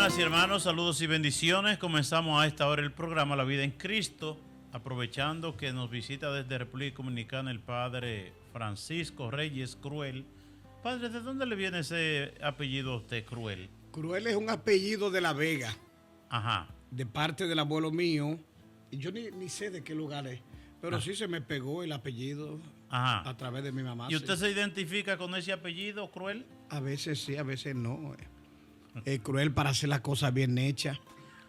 Hermanas y hermanos, saludos y bendiciones. Comenzamos a esta hora el programa La Vida en Cristo, aprovechando que nos visita desde República Dominicana el Padre Francisco Reyes Cruel. Padre, ¿de dónde le viene ese apellido a usted, Cruel? Cruel es un apellido de La Vega. Ajá. De parte del abuelo mío. Y yo ni sé de qué lugar es. Pero sí se me pegó el apellido. Ajá. A través de mi mamá. ¿Y usted se identifica con ese apellido, Cruel? A veces sí, a veces no. Cruel para hacer las cosas bien hechas.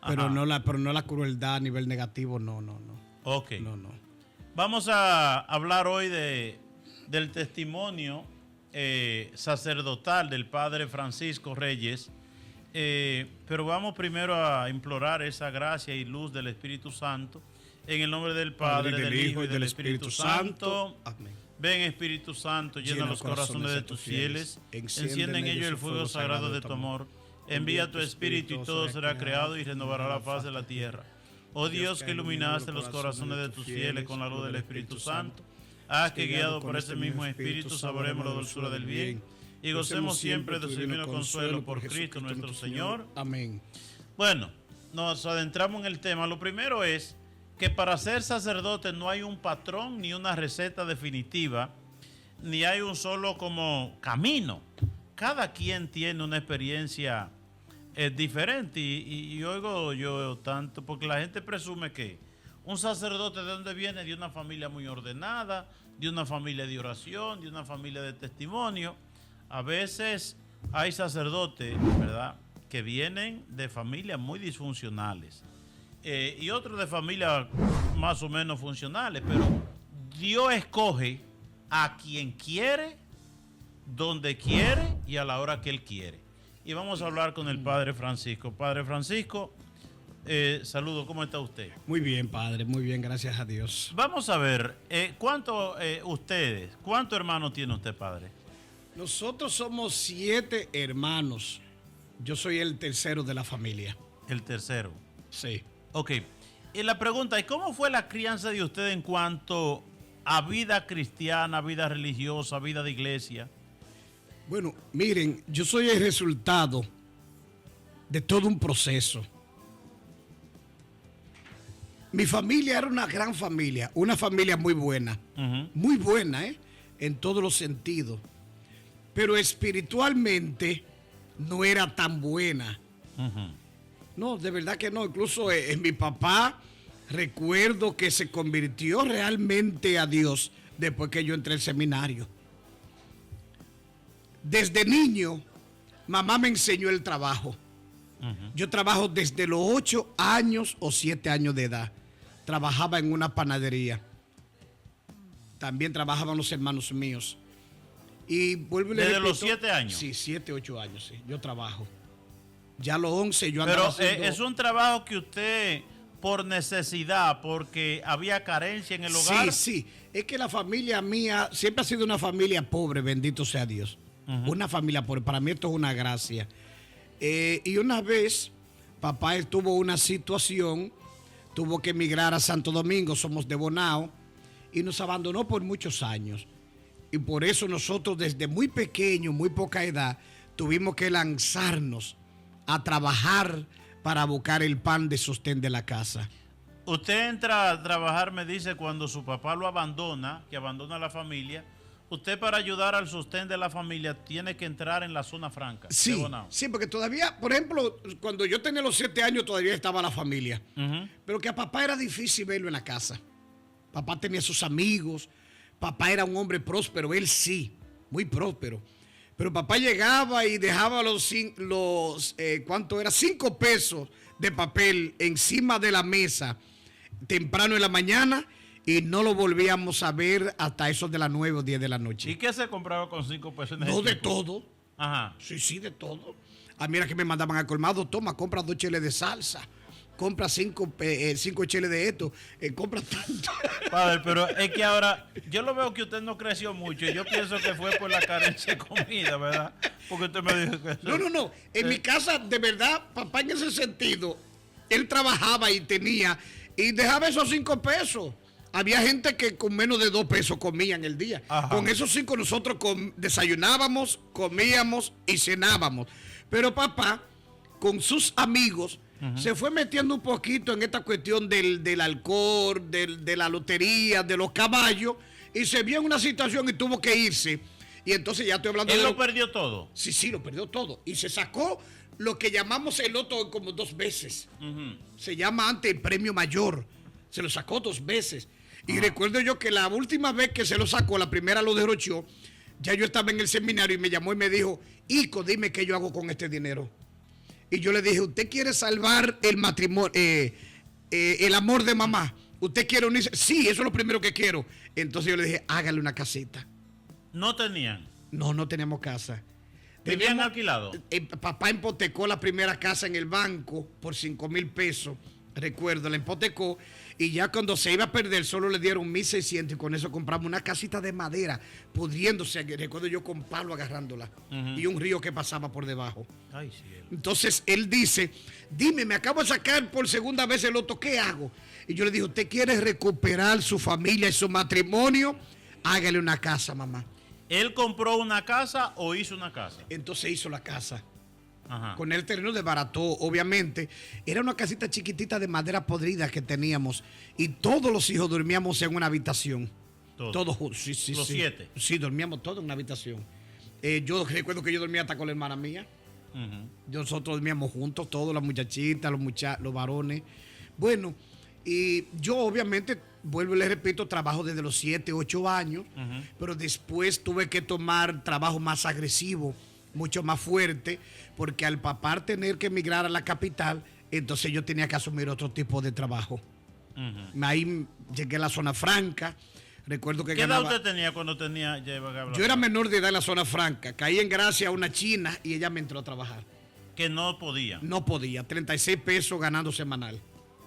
Pero no la crueldad a nivel negativo, no. Ok. No. Vamos a hablar hoy del testimonio sacerdotal del Padre Francisco Reyes. Pero vamos primero a implorar esa gracia y luz del Espíritu Santo. En el nombre del Padre, del Hijo y del Espíritu Santo. Amén. Ven, Espíritu Santo, llena los corazones de tus fieles. Enciende en ellos el fuego sagrado de tu amor. Envía tu Espíritu y todo será creado y renovará la faz de la tierra. Oh Dios, que iluminaste los corazones de tus fieles con la luz del Espíritu Santo, haz que guiado por ese mismo Espíritu saboremos la dulzura del bien y gocemos siempre de su divino consuelo por Cristo nuestro Señor. Amén. Bueno, nos adentramos en el tema. Lo primero es que para ser sacerdote no hay un patrón ni una receta definitiva, ni hay un solo como camino. Cada quien tiene una experiencia diferente y oigo yo tanto, porque la gente presume que un sacerdote de donde viene, de una familia muy ordenada, de una familia de oración, de una familia de testimonio. A veces hay sacerdotes, ¿verdad?, que vienen de familias muy disfuncionales y otros de familias más o menos funcionales, pero Dios escoge a quien quiere, donde quiere y a la hora que Él quiere. Y vamos a hablar con el Padre Francisco. Padre Francisco, saludo, ¿cómo está usted? Muy bien, Padre, muy bien, gracias a Dios. Vamos a ver, ¿cuántos hermanos tiene usted, Padre? Nosotros somos 7 hermanos. Yo soy el tercero de la familia. El tercero. Sí. Ok. Y la pregunta es, ¿cómo fue la crianza de usted en cuanto a vida cristiana, vida religiosa, vida de iglesia? Bueno, miren, yo soy el resultado de todo un proceso. Mi familia era una gran familia, una familia muy buena, muy buena, en todos los sentidos. Pero espiritualmente no era tan buena. No, de verdad que no. Incluso mi papá, recuerdo que se convirtió realmente a Dios después que yo entré al seminario. Desde niño, mamá me enseñó el trabajo. Yo trabajo desde los 8 años o 7 años de edad. Trabajaba en una panadería. También trabajaban los hermanos míos. Y vuelvo y le repito, los 7 años. Sí, 7, 8 años, sí. Yo trabajo. Ya a los 11 yo Pero andaba haciendo... es un trabajo que usted, por necesidad, porque había carencia en el hogar. Sí. Es que la familia mía siempre ha sido una familia pobre, bendito sea Dios. Una familia pobre. Para mí esto es una gracia. Y una vez, papá tuvo una situación, tuvo que emigrar a Santo Domingo, somos de Bonao, y nos abandonó por muchos años. Y por eso nosotros desde muy pequeño, muy poca edad, tuvimos que lanzarnos a trabajar para buscar el pan de sostén de la casa. Usted entra a trabajar, me dice, cuando su papá lo abandona, que abandona la familia. Usted, para ayudar al sostén de la familia, tiene que entrar en la zona franca. Sí, sí, porque todavía, por ejemplo, cuando yo tenía los 7 años todavía estaba la familia. Pero que a papá era difícil verlo en la casa. Papá tenía sus amigos. Papá era un hombre próspero, él sí, muy próspero. Pero papá llegaba y dejaba ¿cuánto era? 5 pesos de papel encima de la mesa temprano en la mañana y no lo volvíamos a ver hasta eso de las 9 o 10 de la noche. ¿Y qué se compraba con 5 pesos? No, de todo. Ajá. Sí, de todo. Mira que me mandaban al colmado, toma, compra 2 cheles de salsa. Compra 5 cheles de esto, compra tanto. Padre, pero es que ahora, yo lo veo que usted no creció mucho y yo pienso que fue por la carencia de comida, ¿verdad? Porque usted me dijo que... No. En mi casa, de verdad, papá en ese sentido, él trabajaba y tenía, y dejaba esos 5 pesos. Había gente que con menos de 2 pesos comían el día. Ajá. Con esos 5 nosotros desayunábamos, comíamos y cenábamos. Pero papá con sus amigos, se fue metiendo un poquito en esta cuestión del alcohol, de la lotería, de los caballos, y se vio en una situación y tuvo que irse. Y entonces ya estoy hablando ¿Él de... lo perdió todo? Sí, lo perdió todo. Y se sacó lo que llamamos el loto como 2 veces. Se llama antes el premio mayor. Se lo sacó 2 veces. Y recuerdo yo que la última vez que se lo sacó, la primera lo derrochó, ya yo estaba en el seminario y me llamó y me dijo, Ico, dime qué yo hago con este dinero. Y yo le dije, ¿usted quiere salvar el matrimonio, el amor de mamá? ¿Usted quiere unirse? Sí, eso es lo primero que quiero. Entonces yo le dije, hágale una casita. ¿No tenían? No teníamos casa. ¿Vivían alquilado? Papá hipotecó la primera casa en el banco por 5,000 pesos. Recuerdo, la hipotecó. Y ya cuando se iba a perder, solo le dieron 1,600 y con eso compramos una casita de madera, pudriéndose. Recuerdo yo con palo agarrándola. Y un río que pasaba por debajo. Ay, sí. Entonces él dice, dime, me acabo de sacar por segunda vez el loto, ¿qué hago? Y yo le dije, ¿usted quiere recuperar su familia y su matrimonio? Hágale una casa, mamá. ¿Él compró una casa o hizo una casa? Entonces hizo la casa. Ajá. Con el terreno desbarató, obviamente. Era una casita chiquitita de madera podrida que teníamos. Y todos los hijos dormíamos en una habitación. Todos juntos. Sí, ¿Los 7? Sí, dormíamos todos en una habitación. Yo recuerdo que yo dormía hasta con la hermana mía. Nosotros dormíamos juntos, todos, las muchachitas, los varones. Bueno, y yo obviamente, vuelvo y les repito, trabajo desde los 7, 8 años. Pero después tuve que tomar trabajo más agresivo, mucho más fuerte, porque al papá tener que emigrar a la capital, entonces yo tenía que asumir otro tipo de trabajo. Ahí llegué a la zona franca. Recuerdo que ¿Qué edad usted tenía cuando tenía? Yo era menor de edad en la zona franca. Caí en gracia a una china y ella me entró a trabajar. Que no podía. No podía. 36 pesos ganando semanal.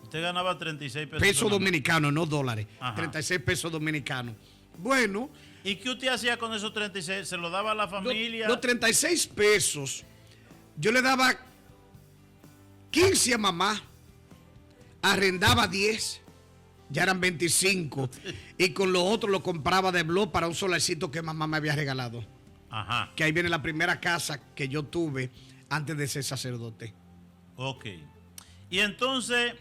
Usted ganaba 36 pesos. Pesos dominicanos, no dólares. Ajá. 36 pesos dominicanos. Bueno. ¿Y qué usted hacía con esos 36? ¿Se lo daba a la familia? Los 36 pesos, yo le daba 15 a mamá, arrendaba 10, ya eran 25, y con los otros lo compraba de blog para un solarcito que mamá me había regalado. Ajá. Que ahí viene la primera casa que yo tuve antes de ser sacerdote. Ok. Y entonces,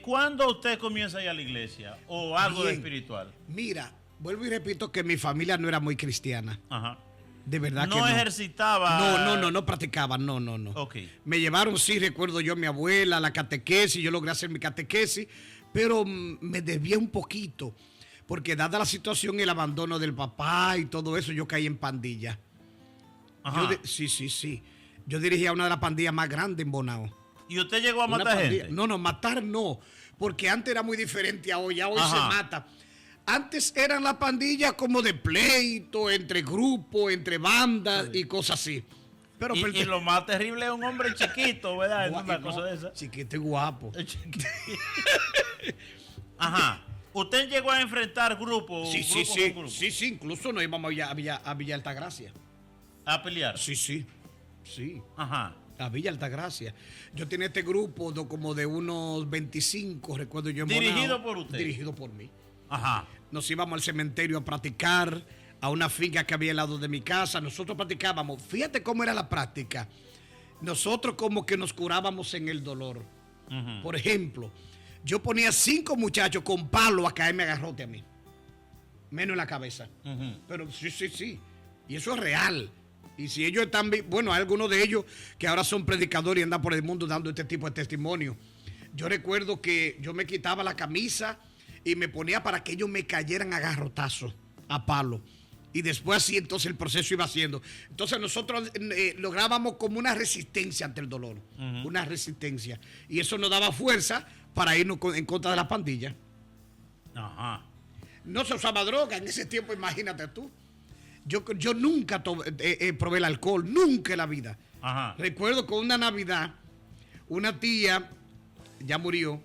¿cuándo usted comienza a ir a la iglesia? ¿O algo de espiritual? Mira, vuelvo y repito que mi familia no era muy cristiana. Ajá. De verdad que no. No ejercitaba. No practicaba, no. Ok. Me llevaron, sí, recuerdo yo, mi abuela, la catequesis, yo logré hacer mi catequesis, pero me desvié un poquito, porque dada la situación y el abandono del papá y todo eso, yo caí en pandilla. Sí. Yo dirigía una de las pandillas más grandes en Bonao. ¿Y usted llegó a matar gente? No, matar no, porque antes era muy diferente a hoy, ya hoy se mata. Antes eran las pandillas como de pleito, entre grupos, entre bandas y cosas así. Pero y lo más terrible es un hombre chiquito, ¿verdad? Es una cosa de esa. Chiquito y guapo. Ajá. ¿Usted llegó a enfrentar grupos? Sí, incluso nos íbamos a Villa Altagracia. ¿A pelear? Sí. Ajá. A Villa Altagracia. Yo tenía este grupo como de unos 25, recuerdo yo. ¿Dirigido por usted? Dirigido por mí. Ajá. Nos íbamos al cementerio a practicar, a una finca que había al lado de mi casa. Nosotros practicábamos. Fíjate cómo era la práctica. Nosotros como que nos curábamos en el dolor. Por ejemplo, yo ponía 5 muchachos con palo a caerme a garrote a mí. Menos en la cabeza. Pero sí. Y eso es real. Y si ellos están, bueno, hay algunos de ellos que ahora son predicadores y andan por el mundo dando este tipo de testimonio. Yo recuerdo que yo me quitaba la camisa y me ponía para que ellos me cayeran a garrotazo, a palo. Y después así entonces el proceso iba haciendo. Entonces nosotros lográbamos como una resistencia ante el dolor. Una resistencia. Y eso nos daba fuerza para irnos en contra de la pandilla. Ajá. No se usaba droga en ese tiempo, imagínate tú. Yo nunca probé el alcohol, nunca en la vida. Ajá. Recuerdo que una Navidad, una tía, ya murió,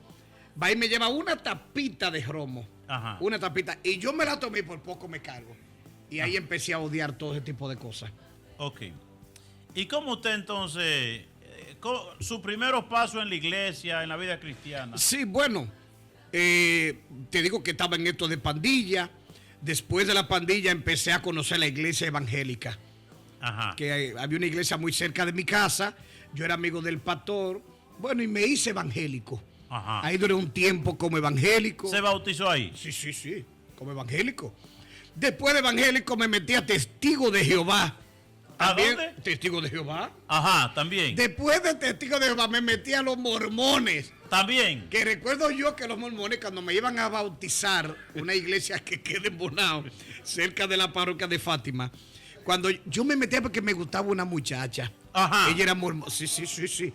va y me lleva una tapita de romo. Ajá. Una tapita. Y yo me la tomé y por poco me cargo. Y ahí empecé a odiar todo ese tipo de cosas. Ok. ¿Y cómo usted entonces, sus primeros pasos en la iglesia, en la vida cristiana? Sí, bueno, te digo que estaba en esto de pandilla. Después de la pandilla empecé a conocer la iglesia evangélica. Ajá. que había una iglesia muy cerca de mi casa. Yo era amigo del pastor. Bueno, y me hice evangélico. Ajá. Ahí duré un tiempo como evangélico. ¿Se bautizó ahí? Sí, como evangélico. Después de evangélico me metí a Testigo de Jehová. ¿A También, dónde? Testigo de Jehová. Ajá, también. Después de Testigo de Jehová me metí a los mormones. También. Que recuerdo yo que los mormones cuando me iban a bautizar, una iglesia que queda en Bonao, cerca de la parroquia de Fátima, cuando yo me metía porque me gustaba una muchacha. Ajá. Ella era mormona. Sí.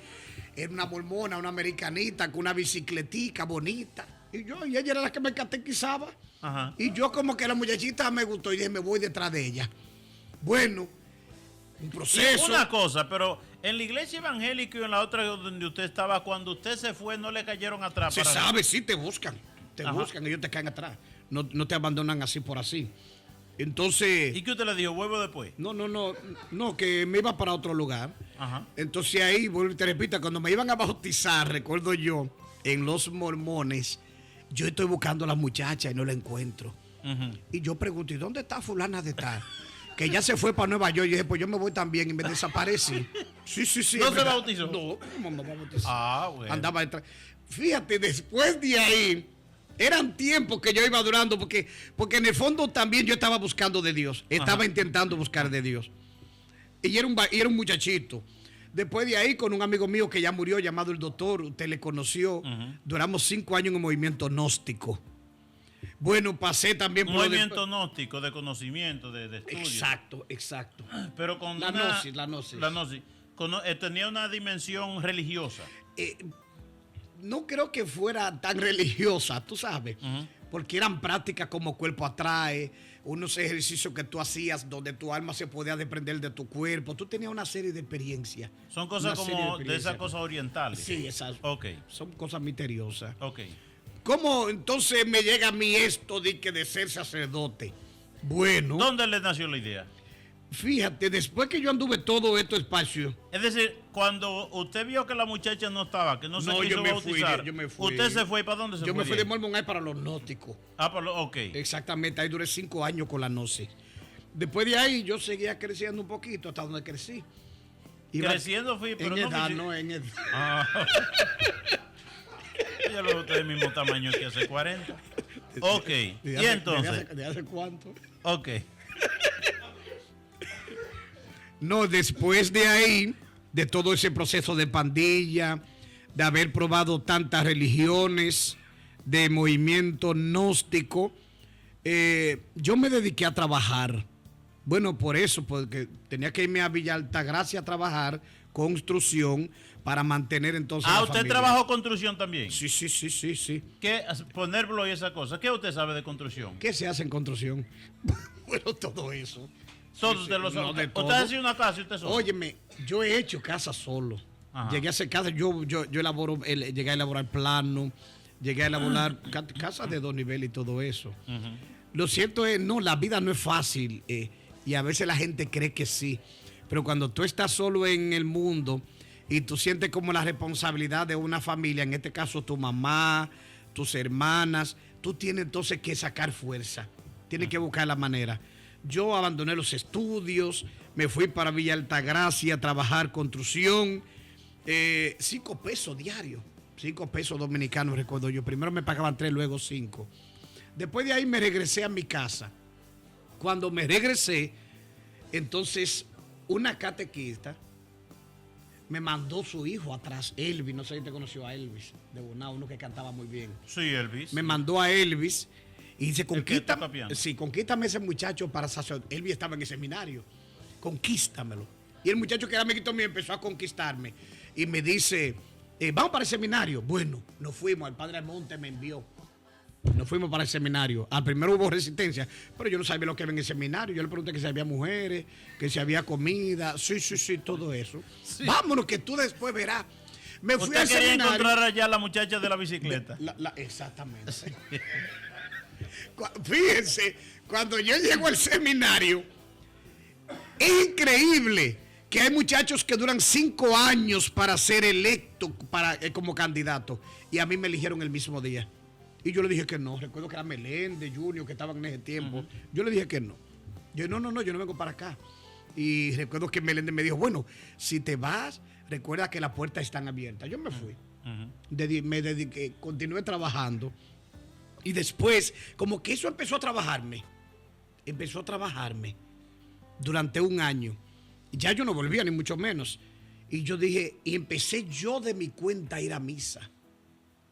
Era una mormona, una americanita con una bicicletica bonita. Y ella era la que me catequizaba. Ajá. Y yo como que la muchachita me gustó y dije, me voy detrás de ella. Bueno, un proceso. Y una cosa, pero en la iglesia evangélica y en la otra donde usted estaba, cuando usted se fue, no le cayeron atrás. Se sabe, sí, te buscan. Te Ajá. buscan, ellos te caen atrás. No te abandonan así por así. Entonces... ¿Y qué usted le dijo? ¿Vuelvo después? No, que me iba para otro lugar. Ajá. Entonces ahí, vuelvo y te repito, cuando me iban a bautizar, recuerdo yo, en los mormones, yo estoy buscando a la muchacha y no la encuentro. Ujú. Y yo pregunto, ¿y dónde está fulana de tal? Que ya se fue para Nueva York. Y dije, pues yo me voy también y me desaparecí. Sí. ¿No es se verdad. bautizó? No, ¿cómo me bautizó? Ah, bueno. Andaba detrás. Fíjate, después de ahí, eran tiempos que yo iba durando, porque en el fondo también yo estaba buscando de Dios. Estaba intentando buscar de Dios. Y era un muchachito. Después de ahí, con un amigo mío que ya murió, llamado el doctor, usted le conoció, duramos 5 años en un movimiento gnóstico. Bueno, pasé también Un movimiento gnóstico de conocimiento, de estudio. Exacto. Pero con La gnosis. La gnosis. Tenía una dimensión religiosa. No creo que fuera tan religiosa, tú sabes, porque eran prácticas como cuerpo atrae, unos ejercicios que tú hacías donde tu alma se podía desprender de tu cuerpo. Tú tenías una serie de experiencias. Son cosas Una serie como de experiencias. esas cosas orientales. Sí, esas. Ok. Son cosas misteriosas. Ok. ¿Cómo entonces me llega a mí esto de ser sacerdote? Bueno, ¿Dónde le nació la idea? fíjate, después que yo anduve todo este espacio, Es decir, cuando usted vio que la muchacha no estaba, que no se quiso bautizar, yo me fui. ¿usted se fue? ¿Y para dónde se yo fue? me fui de ahí? Mormon para los gnósticos. Ok. Exactamente, ahí duré 5 años con la gnosis. Después de ahí yo seguía creciendo un poquito hasta donde crecí. Creciendo fui, pero en no edad, fui- no en edad. Ah. Yo lo veo del mismo tamaño que hace 40. Ok. ¿Y entonces? ¿De hace cuánto? Ok. No, después de ahí, de todo ese proceso de pandilla, de haber probado tantas religiones, de movimiento gnóstico, yo me dediqué a trabajar. Bueno, por eso, porque tenía que irme a Villa Altagracia a trabajar, construcción, para mantener entonces la ¿usted familia. trabajó construcción también? Sí. ¿Qué? Poner blog y esa cosa. ¿Qué usted sabe de construcción? ¿Qué se hace en construcción? Bueno, todo eso. Todos Sí, usted lo no, sabe. de todo. ¿Usted hace una casa y usted solo? Óyeme, yo he hecho casa solo. Ajá. Llegué a hacer casa, yo elaboro, llegué a elaborar plano, llegué a elaborar casas de 2 niveles y todo eso. Ujú. Lo cierto es, no, la vida no es fácil y a veces la gente cree que sí. Pero cuando tú estás solo en el mundo y tú sientes como la responsabilidad de una familia, en este caso tu mamá, tus hermanas, tú tienes entonces que sacar fuerza. Tienes que buscar la manera. Yo abandoné los estudios, me fui para Villa Altagracia a trabajar construcción, 5 pesos diarios, 5 pesos dominicanos, recuerdo yo. Primero me pagaban 3, luego 5. Después de ahí me regresé a mi casa. Cuando me regresé, entonces una catequista me mandó su hijo atrás, Elvis, no sé si te conoció a Elvis, de Bonao, uno que cantaba muy bien. Sí, Elvis. Me mandó a Elvis y dice, que toca piano. conquístame ese muchacho para sacerdote. Elvis estaba en el seminario, conquístamelo. Y el muchacho que era amiguito mío empezó a conquistarme y me dice, vamos para el seminario. Bueno, nos fuimos, el padre Almonte me envió. Nos fuimos para el seminario. Al primero hubo resistencia, pero yo no sabía lo que había en el seminario. Yo le pregunté que si había mujeres, que si había comida. Sí, todo eso. Sí. Vámonos, que tú después verás. Me fui al ¿Usted quería seminario. encontrar allá a la muchacha de la bicicleta? Exactamente. Fíjense, cuando yo llego al seminario, es increíble que hay muchachos que duran 5 años para ser electos como candidato. Y a mí me eligieron el mismo día. Y yo le dije que no. Recuerdo que era Meléndez, Junior, que estaban en ese tiempo. Yo le dije que no. Yo no vengo para acá. Y recuerdo que Meléndez me dijo, bueno, si te vas, recuerda que las puertas están abiertas. Yo me fui. Me dediqué, continué trabajando. Y después, como que eso empezó a trabajarme. Durante un año. Ya yo no volvía, ni mucho menos. Y yo dije, y empecé yo de mi cuenta a ir a misa.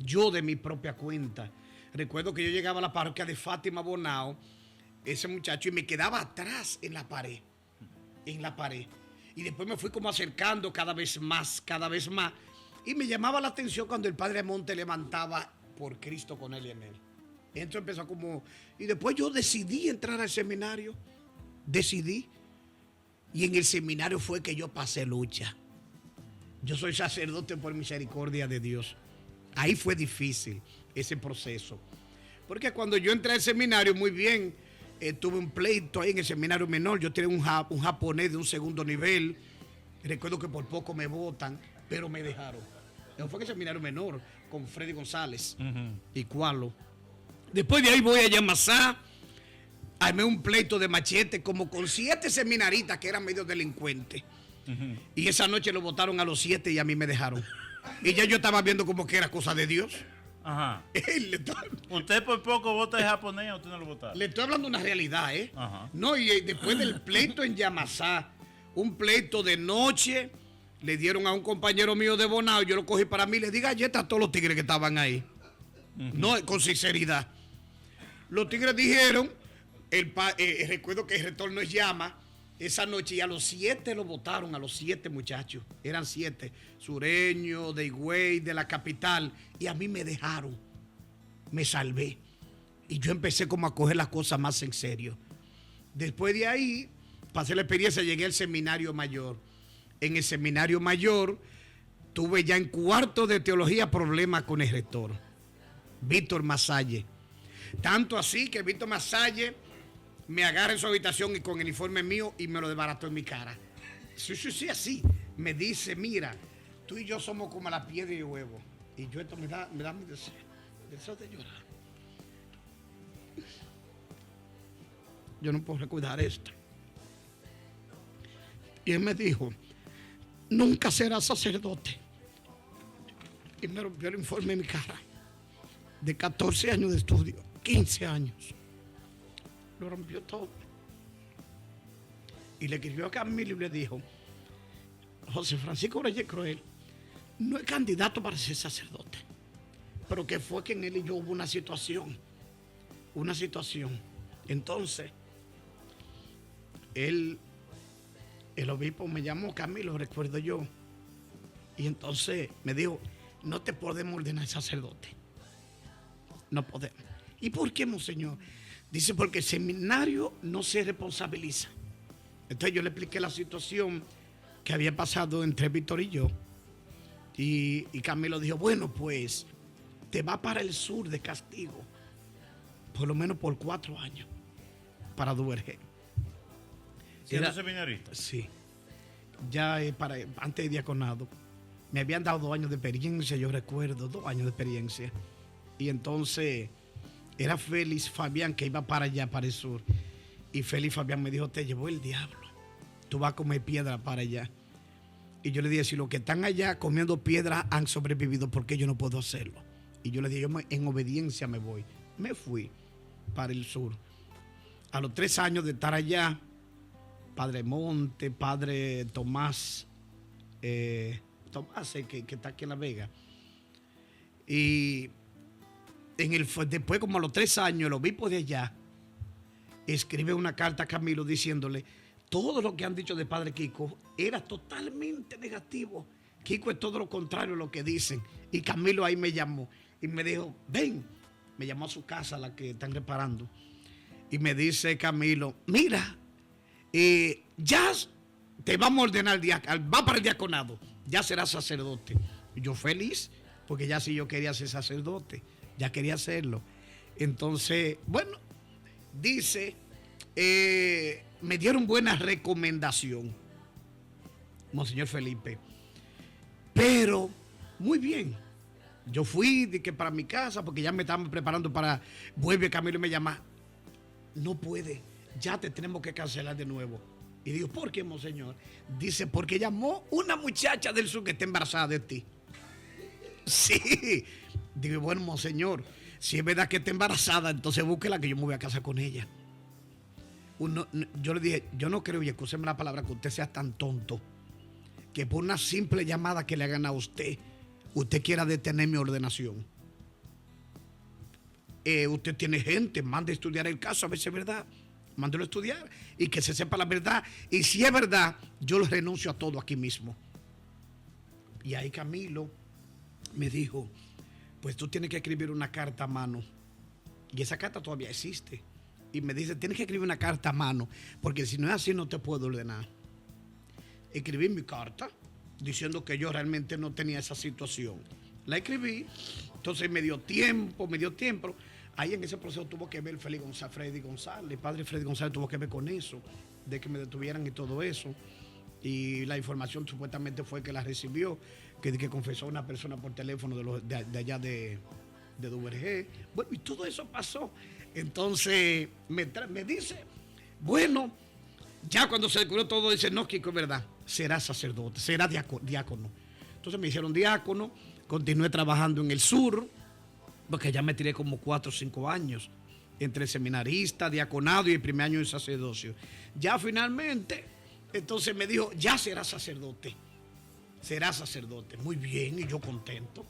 Yo de mi propia cuenta. Recuerdo que yo llegaba a la parroquia de Fátima Bonao, ese muchacho, y me quedaba atrás en la pared. Y después me fui como acercando cada vez más. Y me llamaba la atención cuando el padre Monte levantaba por Cristo con él y en él. Entonces empezó como... Y después yo decidí entrar al seminario. Y en el seminario fue que yo pasé lucha. Yo soy sacerdote por misericordia de Dios. Ahí fue difícil ese proceso. Porque cuando yo entré al seminario, muy bien, tuve un pleito ahí en el seminario menor. Yo tenía un japonés de un segundo nivel. Recuerdo que por poco me botan, pero me dejaron. Eso fue en el seminario menor, con Freddy González y Cualo. Después de ahí voy a Yamasá. Armé un pleito de machete como con 7 seminaristas que eran medio delincuentes. Y esa noche lo votaron a los 7 y a mí me dejaron. Y ya yo estaba viendo como que era cosa de Dios. Ajá. ¿Usted por poco vota de japonés o usted no lo vota? Le estoy hablando de una realidad, ¿eh? Ajá. No, y después del pleito en Yamasá, un pleito de noche, le dieron a un compañero mío de Bonao, yo lo cogí para mí, le di galletas a todos los tigres que estaban ahí. No, con sinceridad. Los tigres dijeron, recuerdo que el rector nos llama esa noche y a los 7 lo votaron, a los 7 muchachos. Eran 7, sureños, de Higüey, de la capital. Y a mí me dejaron. Me salvé. Y yo empecé como a coger las cosas más en serio. Después de ahí, pasé la experiencia, llegué al seminario mayor. En el seminario mayor, tuve ya en cuarto de teología problemas con el rector, Víctor Masalle. Tanto así que Víctor Masalle me agarra en su habitación y con el informe mío y me lo desbarató en mi cara. Sí, así. Me dice, mira, tú y yo somos como la piedra y el huevo. Y yo esto me da mi deseo de llorar. Yo no puedo recordar esto. Y él me dijo, nunca serás sacerdote. Y me rompió el informe en mi cara. De 14 años de estudio, 15 años. Lo rompió todo. Y le escribió a Camilo y le dijo, José Francisco Reyes Cruel no es candidato para ser sacerdote, pero que fue que en él y yo hubo una situación. Entonces, el obispo me llamó, Camilo, recuerdo yo, y entonces me dijo, no te podemos ordenar sacerdote. No podemos. ¿Y por qué, monseñor? Dice, porque el seminario no se responsabiliza. Entonces yo le expliqué la situación que había pasado entre Víctor y yo. Y Camilo dijo, bueno, pues te va para el sur de castigo. Por lo menos por 4 años. Para Duvergé. ¿Siendo seminarista? Sí. Ya antes de diaconado. Me habían dado 2 años de experiencia, yo recuerdo, 2 años de experiencia. Y entonces era Félix Fabián que iba para allá, para el sur. Y Félix Fabián me dijo, te llevó el diablo. Tú vas a comer piedra para allá. Y yo le dije, si los que están allá comiendo piedra han sobrevivido, ¿por qué yo no puedo hacerlo? Y yo le dije, en obediencia me voy. Me fui para el sur. A los 3 años de estar allá, Padre Monte, Padre Tomás, que está aquí en La Vega. Y después, como a los 3 años, el obispo de allá escribe una carta a Camilo diciéndole, todo lo que han dicho de Padre Kiko era totalmente negativo. Kiko es todo lo contrario a lo que dicen. Y Camilo ahí me llamó y me dijo, ven. Me llamó a su casa, la que están reparando. Y me dice Camilo, mira, ya te vamos a ordenar, va para el diaconado, ya serás sacerdote. Y yo feliz, porque ya sí yo quería ser sacerdote, ya quería hacerlo. Entonces, bueno, dice, me dieron buena recomendación, Monseñor Felipe, pero muy bien. Yo fui para mi casa porque ya me estaban preparando para, vuelve Camilo y me llama, no puede, ya te tenemos que cancelar de nuevo. Y digo, ¿por qué, monseñor? Dice, porque llamó una muchacha del sur que está embarazada de ti. Sí. Digo, bueno, monseñor, si es verdad que está embarazada, entonces búsquela que yo me voy a casar con ella. Yo le dije, yo no creo, y escúcheme la palabra, que usted sea tan tonto, que por una simple llamada que le hagan a usted quiera detener mi ordenación. Usted tiene gente, mande a estudiar el caso, a ver si es verdad. Mándelo a estudiar y que se sepa la verdad. Y si es verdad, yo le renuncio a todo aquí mismo. Y ahí Camilo me dijo, pues tú tienes que escribir una carta a mano. Y esa carta todavía existe. Y me dice, tienes que escribir una carta a mano, porque si no es así no te puedo ordenar. Escribí mi carta diciendo que yo realmente no tenía esa situación. La escribí, entonces me dio tiempo. Ahí en ese proceso tuvo que ver Freddy González, el padre Freddy González tuvo que ver con eso, de que me detuvieran y todo eso. Y la información supuestamente fue que la recibió, que confesó a una persona por teléfono de allá de Duvergé. Bueno, y todo eso pasó. Entonces me dice, bueno, ya cuando se descubrió todo, dice, no, Kiko, es verdad, será sacerdote, será diácono. Entonces me hicieron diácono, continué trabajando en el sur, porque ya me tiré como 4 o 5 años entre seminarista, diaconado y el primer año de sacerdocio. Ya finalmente, entonces me dijo, ya serás sacerdote. Muy bien, y yo contento.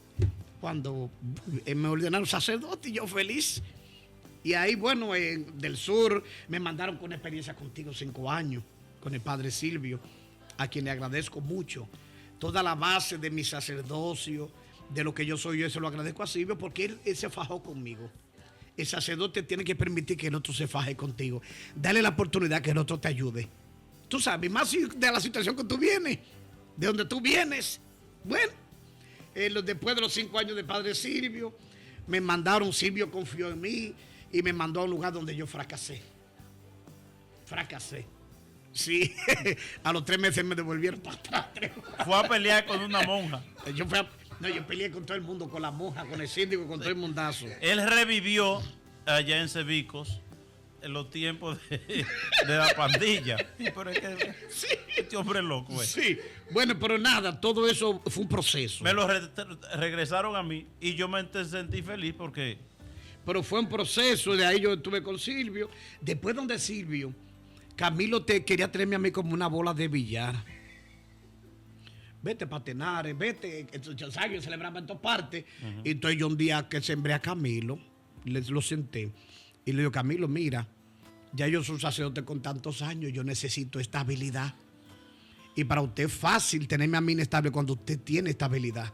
Cuando me ordenaron sacerdote, yo feliz. Y ahí, bueno, del sur me mandaron con experiencia contigo 5 años, con el padre Silvio, a quien le agradezco mucho. Toda la base de mi sacerdocio, de lo que yo soy, yo se lo agradezco a Silvio porque él se fajó conmigo. El sacerdote tiene que permitir que el otro se faje contigo. Dale la oportunidad que el otro te ayude. Tú sabes, más de la situación que tú vienes, de donde tú vienes. Bueno, después de los 5 años de padre Silvio, me mandaron, Silvio confió en mí y me mandó a un lugar donde yo fracasé. Sí, a los 3 meses me devolvieron para atrás. Fue a pelear con una monja. Yo peleé con todo el mundo, con la monja, con el síndico, con todo el mundazo. Él revivió allá en Cebicos en los tiempos de la pandilla. Pero es que Sí. este hombre es loco. Sí, bueno, pero nada, todo eso fue un proceso. Me lo regresaron a mí y yo me sentí feliz porque... Pero fue un proceso, de ahí yo estuve con Silvio. Después donde Silvio, Camilo quería traerme a mí como una bola de billar. Vete para Tenares, vete, yo celebraba en todas partes. Y entonces yo un día que sembré a Camilo, lo senté y le digo, Camilo, mira, ya yo soy un sacerdote con tantos años, yo necesito estabilidad. Y para usted es fácil tenerme a mí inestable cuando usted tiene estabilidad.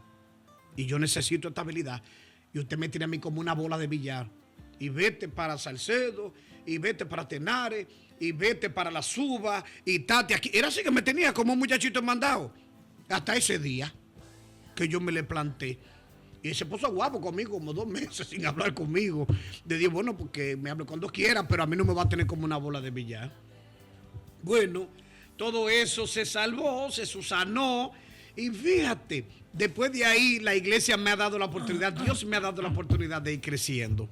Y yo necesito estabilidad. Y usted me tiene a mí como una bola de billar. Y vete para Salcedo, y vete para Tenares, y vete para La Suba, y tate aquí. Era así que me tenía como un muchachito mandado. Hasta ese día que yo me le planté. Y se puso guapo conmigo como 2 meses sin hablar conmigo. Le dije, bueno, porque me hable cuando quiera, pero a mí no me va a tener como una bola de billar. Bueno, todo eso se salvó, se susanó. Y fíjate, después de ahí la iglesia me ha dado la oportunidad, Dios me ha dado la oportunidad de ir creciendo.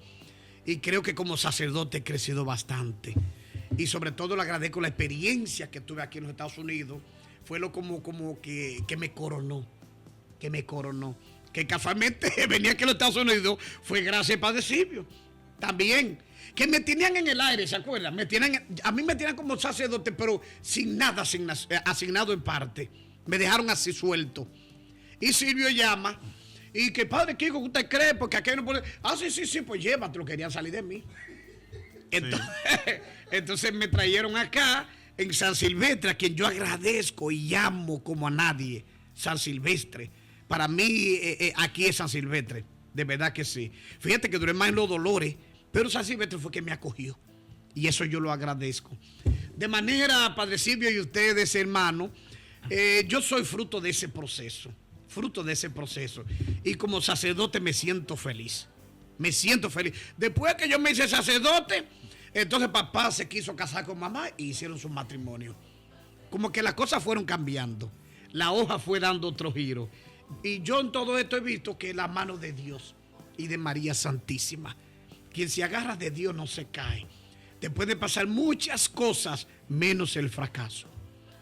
Y creo que como sacerdote he crecido bastante. Y sobre todo le agradezco la experiencia que tuve aquí en los Estados Unidos. Fue lo como que me coronó. Que casualmente venía aquí a los Estados Unidos fue gracias al padre Silvio. También. Que me tenían en el aire, ¿se acuerdan? A mí me tenían como sacerdote, pero sin nada asignado en parte. Me dejaron así suelto. Y Silvio llama. Y que padre Kiko, ¿usted cree? Porque aquí no puede. Sí, pues llévatelo. Querían salir de mí. Entonces me trajeron acá en San Silvestre, a quien yo agradezco y amo como a nadie. San Silvestre. Para mí, aquí es San Silvestre. De verdad que sí. Fíjate que duré más en Los Dolores, pero San Silvestre fue que me acogió. Y eso yo lo agradezco. De manera, padre Silvio y ustedes, hermanos, yo soy fruto de ese proceso. Y como sacerdote me siento feliz. Después que yo me hice sacerdote, entonces papá se quiso casar con mamá y hicieron su matrimonio. Como que las cosas fueron cambiando. La hoja fue dando otro giro. Y yo en todo esto he visto que la mano de Dios y de María Santísima, quien se agarra de Dios no se cae. Te puede pasar muchas cosas menos el fracaso.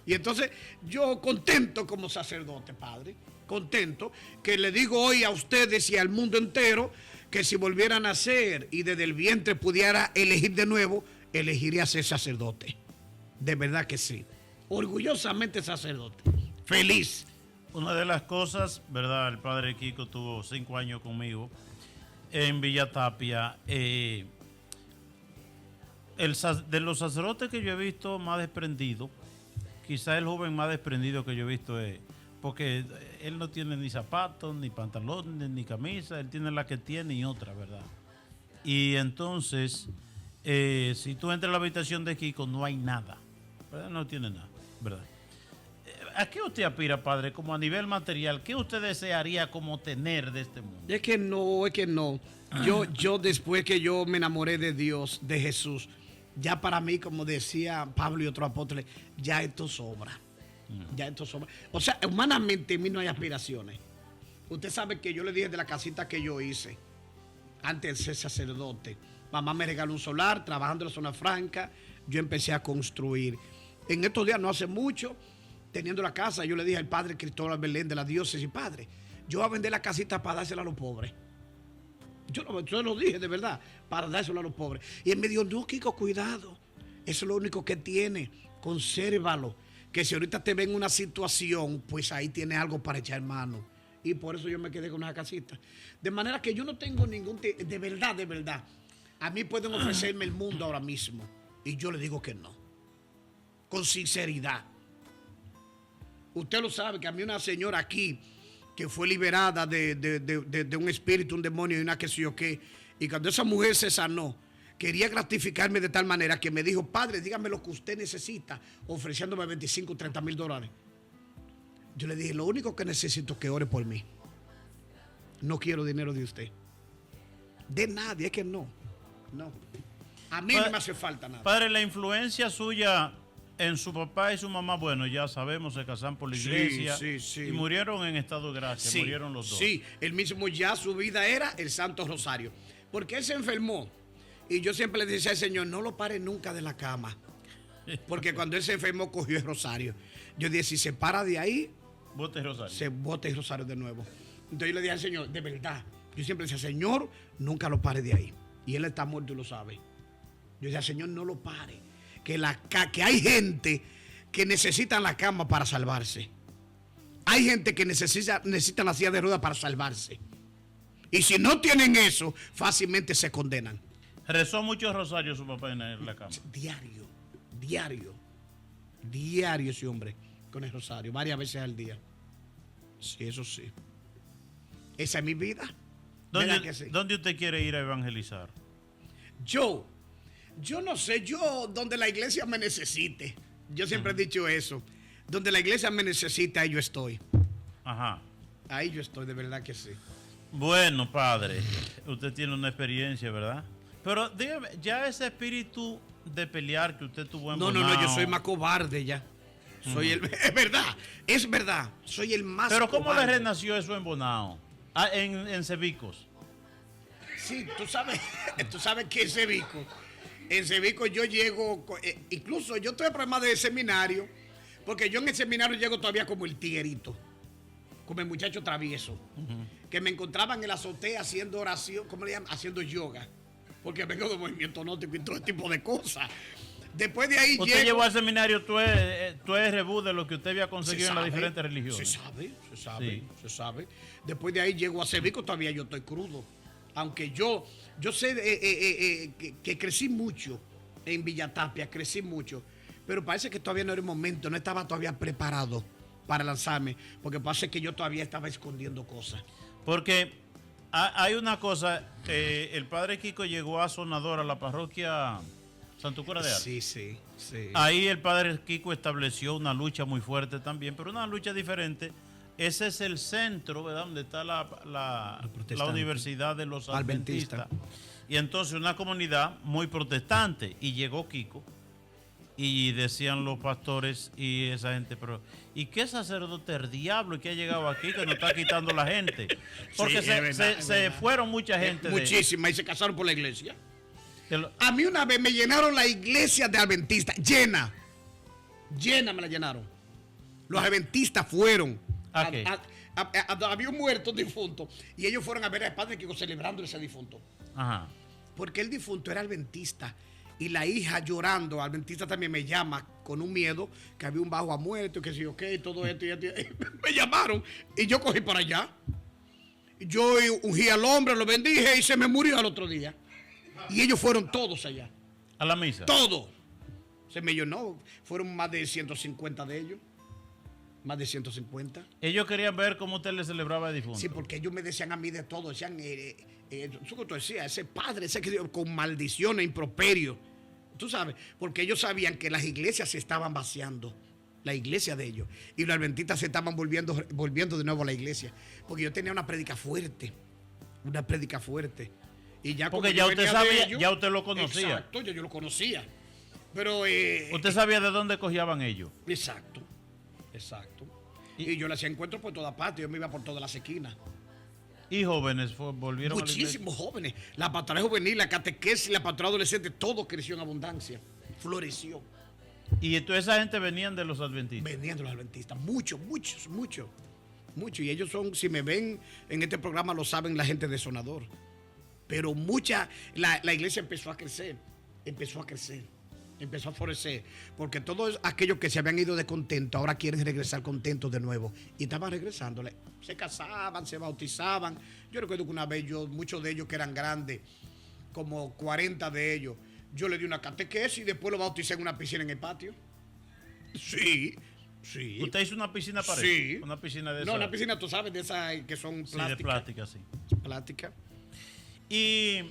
Y entonces yo contento como sacerdote, padre, contento, que le digo hoy a ustedes y al mundo entero que si volviera a nacer y desde el vientre pudiera elegir de nuevo, elegiría ser sacerdote. De verdad que sí. Orgullosamente sacerdote. Feliz. Una de las cosas, ¿verdad? El padre Kiko tuvo 5 años conmigo en Villa Tapia. De los sacerdotes que yo he visto más desprendido, quizá el joven más desprendido que yo he visto es, porque él no tiene ni zapatos, ni pantalones, ni camisa, él tiene la que tiene y otra, ¿verdad? Y entonces, si tú entras a la habitación de Kiko, no hay nada, ¿verdad? No tiene nada, ¿verdad? ¿A qué usted aspira, padre, como a nivel material? ¿Qué usted desearía como tener de este mundo? Es que no. Yo después que yo me enamoré de Dios, de Jesús, ya para mí, como decía Pablo y otros apóstoles, ya esto sobra. Ya esto sobra. O sea, humanamente en mí no hay aspiraciones. Usted sabe que yo le dije de la casita que yo hice, antes de ser sacerdote. Mamá me regaló un solar, trabajando en la zona franca, yo empecé a construir. En estos días, no hace mucho, teniendo la casa, yo le dije al padre Cristóbal Belén de la diócesis, padre, yo voy a vender la casita para dársela a los pobres. Yo lo dije de verdad, para dársela a los pobres. Y él me dijo, no, Kiko, cuidado, eso es lo único que tiene, consérvalo, que si ahorita te ven en una situación, pues ahí tiene algo para echar mano. Y por eso yo me quedé con esa casita. De manera que yo no tengo de verdad, a mí pueden ofrecerme el mundo ahora mismo, y yo le digo que no, con sinceridad. Usted lo sabe, que a mí una señora aquí que fue liberada de un espíritu, un demonio y una que sé yo qué, y cuando esa mujer se sanó, quería gratificarme de tal manera que me dijo, padre, dígame lo que usted necesita, ofreciéndome 25, 30 mil dólares. Yo le dije, lo único que necesito es que ore por mí. No quiero dinero de usted. De nadie, es que no. A mí no me hace falta nada. Padre, la influencia suya en su papá y su mamá, bueno, ya sabemos, se casaron por la iglesia y murieron en estado de gracia, murieron los dos. Sí, él mismo ya su vida era el Santo Rosario, porque él se enfermó y yo siempre le decía al Señor, no lo pare nunca de la cama, porque cuando él se enfermó cogió el rosario. Yo dije, si se para de ahí, bote el rosario. Se bote el rosario de nuevo. Entonces yo le dije al Señor, de verdad, yo siempre decía, Señor, nunca lo pare de ahí, y él está muerto y lo sabe. Yo decía, Señor, no lo pare. Que hay gente que necesita la cama para salvarse. Hay gente que necesita la silla de ruedas para salvarse. Y si no tienen eso, fácilmente se condenan. ¿Rezó muchos rosarios su papá en la cama? Diario ese hombre con el rosario, varias veces al día. Sí, eso sí. Esa es mi vida. ¿Dónde usted quiere ir a evangelizar? Yo no sé, donde la iglesia me necesite. Yo siempre he dicho eso. Donde la iglesia me necesita, ahí yo estoy. Ajá. Ahí yo estoy, de verdad que sí. Bueno, padre, usted tiene una experiencia, ¿verdad? Pero dígame, ya ese espíritu de pelear que usted tuvo en Bonao. No, yo soy más cobarde ya. Es verdad, soy el más Pero cobarde. ¿cómo le renació eso en Bonao? En Cebicos. Sí, tú sabes que en Cebico yo llego, incluso yo tuve problemas de seminario, porque yo en el seminario llego todavía como el tiguerito, como el muchacho travieso, que me encontraba en el azotea haciendo oración, ¿cómo le llaman? Haciendo yoga, porque vengo de movimiento nótico y todo tipo de cosas. Después de ahí ¿Usted llevó al seminario, tú eres rebú de lo que usted había conseguido en las diferentes religiones? Se sabe. Después de ahí llego a Cebico, todavía yo estoy crudo. Aunque yo sé que crecí mucho en Villa Tapia, crecí mucho, pero parece que todavía no era el momento, no estaba todavía preparado para lanzarme, porque parece que yo todavía estaba escondiendo cosas. Porque hay una cosa, el padre Kiko llegó a Sonadora, a la parroquia Santo Cura de Arte. Sí. Ahí el padre Kiko estableció una lucha muy fuerte también, pero una lucha diferente. Ese es el centro, ¿verdad? Donde está la Universidad de los Adventistas. Y entonces una comunidad muy protestante. Y llegó Kiko. Y decían los pastores y esa gente, pero ¿y qué sacerdote el diablo que ha llegado aquí que nos está quitando la gente? Porque se fueron mucha gente. Muchísima, y se casaron por la iglesia. A mí una vez me llenaron la iglesia de Adventistas, llena me la llenaron. Los adventistas fueron. ¿A qué? Había un muerto, un difunto, y ellos fueron a ver al padre Kiko celebrando ese difunto. Ajá. Porque el difunto era adventista. Y la hija llorando, adventista también me llama con un miedo, que había un bajo a muerto, que sí, ok, todo esto y esto. Me llamaron y yo cogí para allá. Yo ungí al hombre, lo bendije y se me murió al otro día. Y ellos fueron todos allá. ¿A la misa? Todos. Se me llenó. Fueron más de 150 de ellos. Más de 150. Ellos querían ver cómo usted le celebraba el difunto. Sí, porque ellos me decían a mí de todo. Decían, tú decías, ese padre, ese que con maldiciones, improperios. Tú sabes, porque ellos sabían que las iglesias se estaban vaciando. La iglesia de ellos. Y los adventistas se estaban volviendo de nuevo a la iglesia. Porque yo tenía una prédica fuerte. Una prédica fuerte. Y ya porque ya usted sabía, ellos, ya usted lo conocía. Exacto, yo lo conocía. Pero usted sabía de dónde cogían ellos. Exacto. Exacto. Y yo le hacía encuentros por toda parte. Yo me iba por todas las esquinas. ¿Y jóvenes volvieron a la iglesia? Muchísimos jóvenes. La pastoral juvenil, la catequesis, la pastoral adolescente, todo creció en abundancia. Floreció. ¿Y entonces esa gente venían de los adventistas? Venían de los adventistas. Muchos. Y ellos son, si me ven en este programa, lo saben la gente de Sonador. Pero la iglesia empezó a crecer. Empezó a florecer, porque todos aquellos que se habían ido de contento ahora quieren regresar contentos de nuevo, y estaban regresando, se casaban, se bautizaban. Yo recuerdo que una vez muchos de ellos que eran grandes, como 40 de ellos, yo le di una catequesis y después lo bauticé en una piscina en el patio. Sí. ¿Usted hizo una piscina para sí. Eso? Una piscina de No, una piscina, tú sabes, de esas que son plásticas. Sí, de plástica, sí. Plástica. Y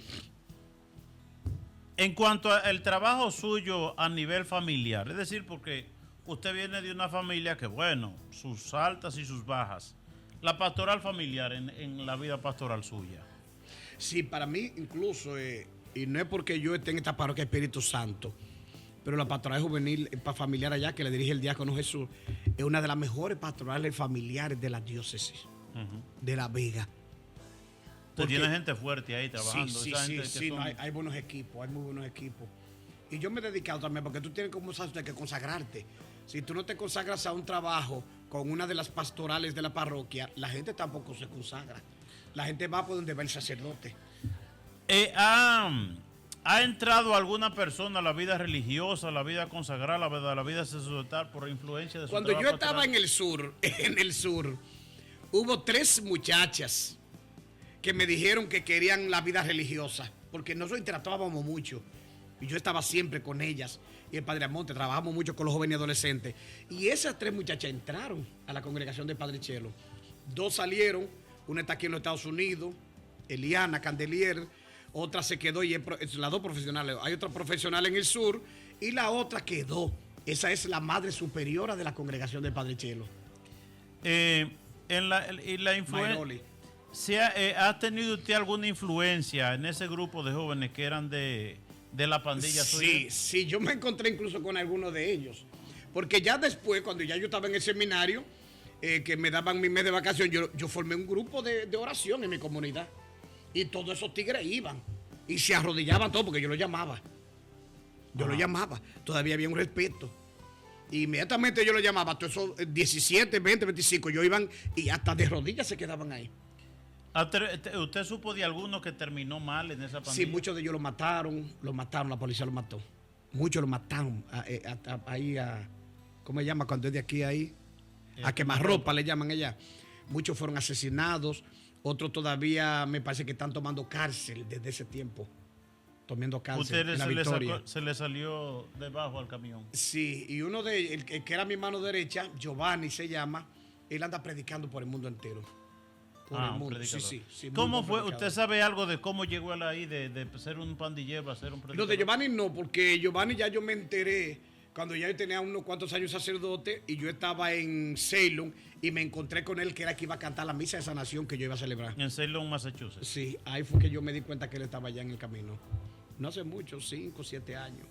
en cuanto al trabajo suyo a nivel familiar, es decir, porque usted viene de una familia que, bueno, sus altas y sus bajas, la pastoral familiar en la vida pastoral suya. Sí, para mí incluso, y no es porque yo esté en esta parroquia Espíritu Santo, pero la pastoral juvenil familiar allá, que le dirige el diácono Jesús, es una de las mejores pastorales familiares de la diócesis, de La Vega. Usted tiene gente fuerte ahí trabajando. Sí, no, hay buenos equipos, hay muy buenos equipos. Y yo me he dedicado también, porque tú tienes que consagrarte. Si tú no te consagras a un trabajo con una de las pastorales de la parroquia, la gente tampoco se consagra. La gente va por donde va el sacerdote. ¿Ha entrado alguna persona a la vida religiosa, a la vida consagrada, a la vida sacerdotal por influencia de su Cuando yo estaba en el sur, hubo 3 muchachas que me dijeron que querían la vida religiosa, porque nosotros interactuábamos mucho y yo estaba siempre con ellas, y el Padre Amonte, trabajamos mucho con los jóvenes y adolescentes, y esas 3 muchachas entraron a la congregación de Padre Chelo. 2 salieron, una está aquí en los Estados Unidos, Eliana Candelier, otra se quedó, y las 2 profesionales, hay otra profesional en el sur, y la otra quedó. Esa es la madre superiora de la congregación de Padre Chelo. En la influencia, ¿ha tenido usted alguna influencia en ese grupo de jóvenes que eran de la pandilla suya? Sí, yo me encontré incluso con algunos de ellos. Porque ya después, cuando ya yo estaba en el seminario, que me daban mi mes de vacación, yo formé un grupo de oración en mi comunidad. Y todos esos tigres iban y se arrodillaban todos, porque yo los llamaba. Todavía había un respeto. Inmediatamente yo los llamaba, todos esos 17, 20, 25, yo iban y hasta de rodillas se quedaban ahí. ¿Usted supo de algunos que terminó mal en esa pandilla? Sí, muchos de ellos los mataron, la policía los mató. Muchos los mataron ahí ¿cómo se llama cuando es de aquí ahí? A quemarropa le llaman allá. Muchos fueron asesinados, otros todavía me parece que están tomando cárcel desde ese tiempo. Tomando cárcel en la Victoria. Se le salió debajo al camión. Sí, y uno de ellos, el que era mi mano derecha, Giovanni se llama, él anda predicando por el mundo entero. Sí, ¿Cómo fue? ¿Usted sabe algo de cómo llegó él ahí, de ser un pandillero a ser un predicador? No, de Giovanni no, porque Giovanni ya yo me enteré cuando ya yo tenía unos cuantos años sacerdote y yo estaba en Salem y me encontré con él, que era que iba a cantar la misa de sanación que yo iba a celebrar. En Salem, Massachusetts. Sí, ahí fue que yo me di cuenta que él estaba ya en el camino. No hace mucho, 5, 7 años.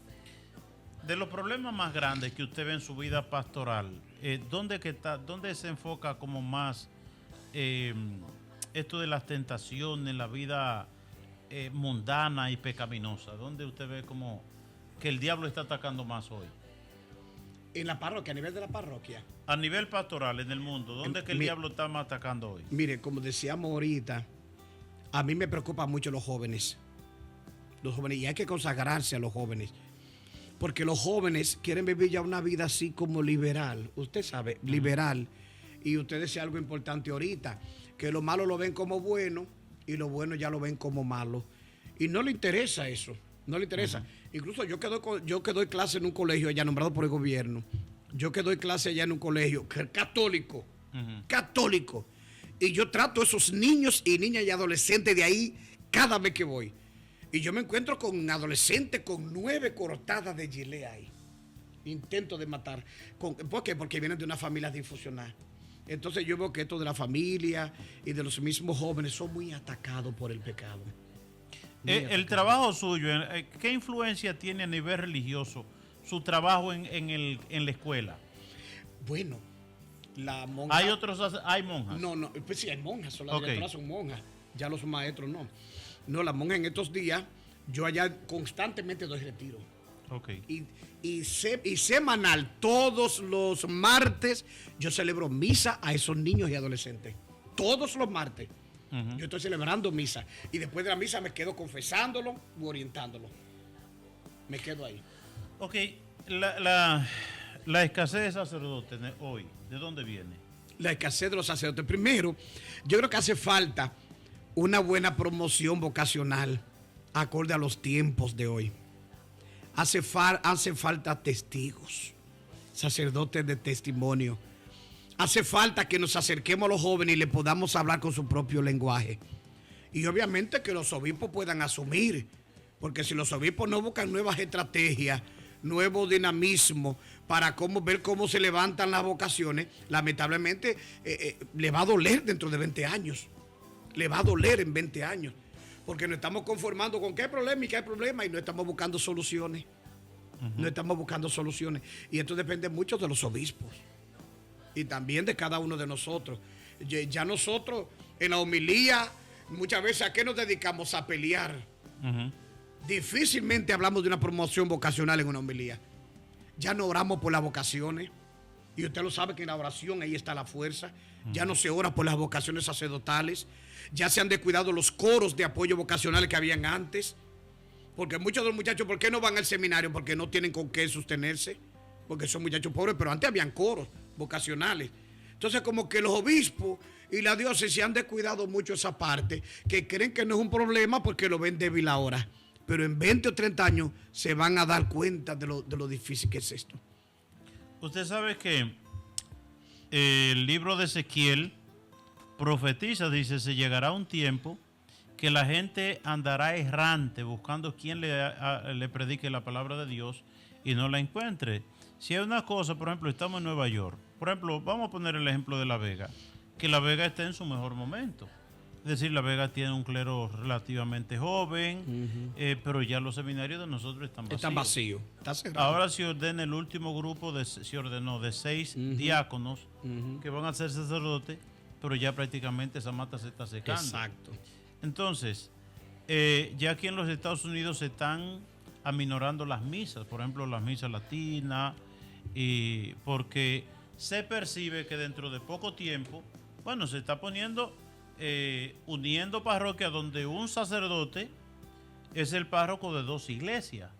De los problemas más grandes que usted ve en su vida pastoral, ¿dónde se enfoca como más esto de las tentaciones, la vida mundana y pecaminosa? ¿Dónde usted ve como que el diablo está atacando más hoy? En la parroquia, a nivel de la parroquia. A nivel pastoral en el mundo, ¿dónde es que el diablo está más atacando hoy? Mire, como decíamos ahorita, a mí me preocupan mucho los jóvenes. Los jóvenes, y hay que consagrarse a los jóvenes. Porque los jóvenes quieren vivir ya una vida así como liberal. Usted sabe, liberal. Y usted decía algo importante ahorita, que lo malo lo ven como bueno y lo bueno ya lo ven como malo. Y no le interesa eso, no le interesa. Incluso yo que doy clase en un colegio allá nombrado por el gobierno, yo que doy clase allá en un colegio católico, católico, y yo trato a esos niños y niñas y adolescentes de ahí cada vez que voy. Y yo me encuentro con un adolescente con 9 cortadas de gilet ahí. Intento de matar. ¿Por qué? Porque vienen de una familia disfuncional. Entonces yo veo que esto de la familia y de los mismos jóvenes son muy atacados por el pecado. El trabajo suyo, ¿qué influencia tiene a nivel religioso su trabajo en la escuela? Bueno, la monja... ¿Hay monjas? No, pues sí hay monjas, las directoras son monjas, ya los maestros no. No, las monjas en estos días, yo allá constantemente doy retiro. Okay. Y semanal, todos los martes, yo celebro misa a esos niños y adolescentes. Todos los martes. Yo estoy celebrando misa. Y después de la misa me quedo confesándolo u orientándolo. Me quedo ahí. Ok, la escasez de sacerdotes hoy, ¿de dónde viene? La escasez de los sacerdotes. Primero, yo creo que hace falta una buena promoción vocacional acorde a los tiempos de hoy. Hace falta testigos, sacerdotes de testimonio. Hace falta que nos acerquemos a los jóvenes y le podamos hablar con su propio lenguaje. Y obviamente que los obispos puedan asumir, porque si los obispos no buscan nuevas estrategias, nuevo dinamismo para ver cómo se levantan las vocaciones, lamentablemente le va a doler dentro de 20 años. Le va a doler en 20 años. Porque nos estamos conformando con que hay problema y que hay problema y no estamos buscando soluciones. No estamos buscando soluciones. Y esto depende mucho de los obispos. Y también de cada uno de nosotros. Ya nosotros en la homilía, muchas veces ¿a qué nos dedicamos? A pelear. Difícilmente hablamos de una promoción vocacional en una homilía. Ya no oramos por las vocaciones. Y usted lo sabe que en la oración ahí está la fuerza. Ya no se ora por las vocaciones sacerdotales. Ya se han descuidado los coros de apoyo vocacional que habían antes. Porque muchos de los muchachos, ¿por qué no van al seminario? Porque no tienen con qué sostenerse. Porque son muchachos pobres, pero antes habían coros vocacionales. Entonces como que los obispos y la diócesis se han descuidado mucho esa parte, que creen que no es un problema porque lo ven débil ahora. Pero en 20 o 30 años se van a dar cuenta de lo difícil que es esto. Usted sabe que el libro de Ezequiel profetiza, dice, se llegará un tiempo que la gente andará errante buscando quien le predique la palabra de Dios y no la encuentre. Si hay una cosa, por ejemplo, estamos en Nueva York. Por ejemplo, vamos a poner el ejemplo de La Vega, que La Vega está en su mejor momento. Es decir, La Vega tiene un clero relativamente joven, pero ya los seminarios de nosotros están vacíos. Están vacíos, está cerrado. Ahora se ordena el último grupo, se ordenó de 6 diáconos que van a ser sacerdotes, pero ya prácticamente esa mata se está secando. Exacto. Entonces, ya aquí en los Estados Unidos se están aminorando las misas, por ejemplo, las misas latinas, y porque se percibe que dentro de poco tiempo, bueno, se está uniendo parroquias donde un sacerdote es el párroco de 2 iglesias.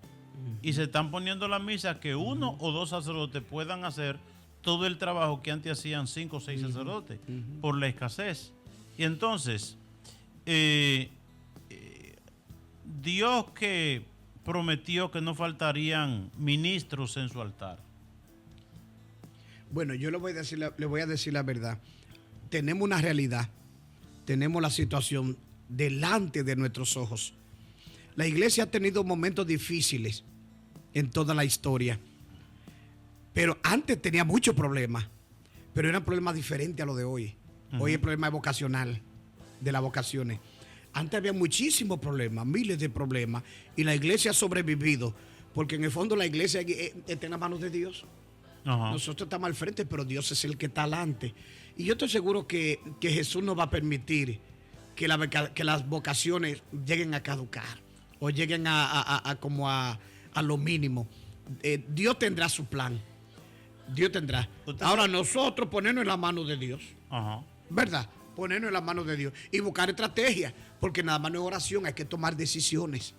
Y se están poniendo las misas que 1 o 2 sacerdotes puedan hacer todo el trabajo que antes hacían 5 o 6 sacerdotes por la escasez. Y entonces, Dios que prometió que no faltarían ministros en su altar. Bueno, yo le voy a decir la verdad. Tenemos una realidad. Tenemos la situación delante de nuestros ojos. La iglesia ha tenido momentos difíciles en toda la historia. Pero antes tenía muchos problemas. Pero eran problemas diferentes a lo de hoy. Hoy el problema es vocacional, de las vocaciones. Antes había muchísimos problemas, miles de problemas. Y la iglesia ha sobrevivido. Porque en el fondo la iglesia está en las manos de Dios. Nosotros estamos al frente, pero Dios es el que está adelante. Y yo estoy seguro que Jesús no va a permitir que las vocaciones lleguen a caducar o lleguen a lo mínimo. Dios tendrá su plan. Dios tendrá. Ahora nosotros ponernos en la mano de Dios. Ajá. ¿Verdad? Ponernos en las manos de Dios y buscar estrategias, porque nada más no es oración, hay que tomar decisiones.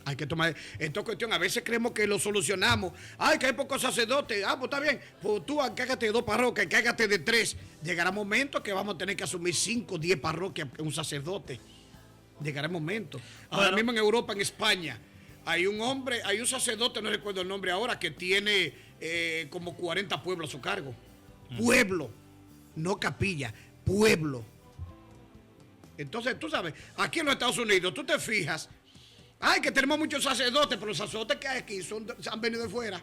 Hay que tomar. Esta cuestión, a veces creemos que lo solucionamos. Ay, que hay pocos sacerdotes. Ah, pues está bien. Pues tú encárgate de 2 parroquias, encárgate de 3. Llegará un momento que vamos a tener que asumir 5, 10 parroquias, un sacerdote. Llegará el momento. Ahora mismo en Europa, en España, hay un hombre, hay un sacerdote, no recuerdo el nombre ahora, que tiene como 40 pueblos a su cargo. Pueblo, no capilla, pueblo. Entonces, tú sabes, aquí en los Estados Unidos, tú te fijas. Ay, que tenemos muchos sacerdotes, pero los sacerdotes que hay aquí han venido de fuera.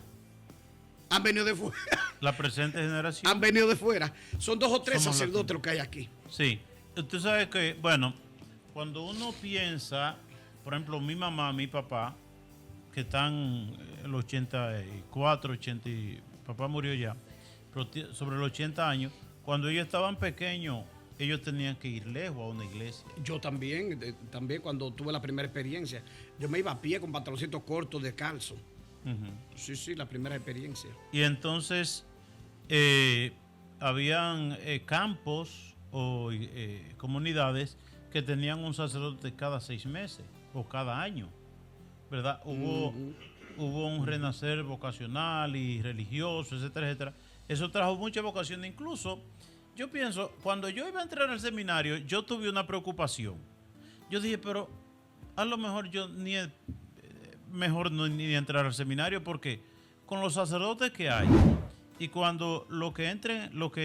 Han venido de fuera. La presente generación. Han venido de fuera. Son 2 o 3 Somos sacerdotes los que hay aquí. Sí. Tú sabes que, bueno, cuando uno piensa, por ejemplo, mi mamá, mi papá, que están en los 84, 80, papá murió ya, pero sobre los 80 años, cuando ellos estaban pequeños, ellos tenían que ir lejos a una iglesia. Yo también cuando tuve la primera experiencia, yo me iba a pie con pantaloncitos cortos descalzo. Sí, la primera experiencia. Y entonces, habían campos o comunidades que tenían un sacerdote cada 6 meses o cada año, ¿verdad? Hubo un renacer vocacional y religioso, etcétera, etcétera. Eso trajo mucha vocación. Incluso, yo pienso, cuando yo iba a entrar al seminario, yo tuve una preocupación. Yo dije, pero a lo mejor yo mejor no ni entrar al seminario, porque con los sacerdotes que hay, y cuando los que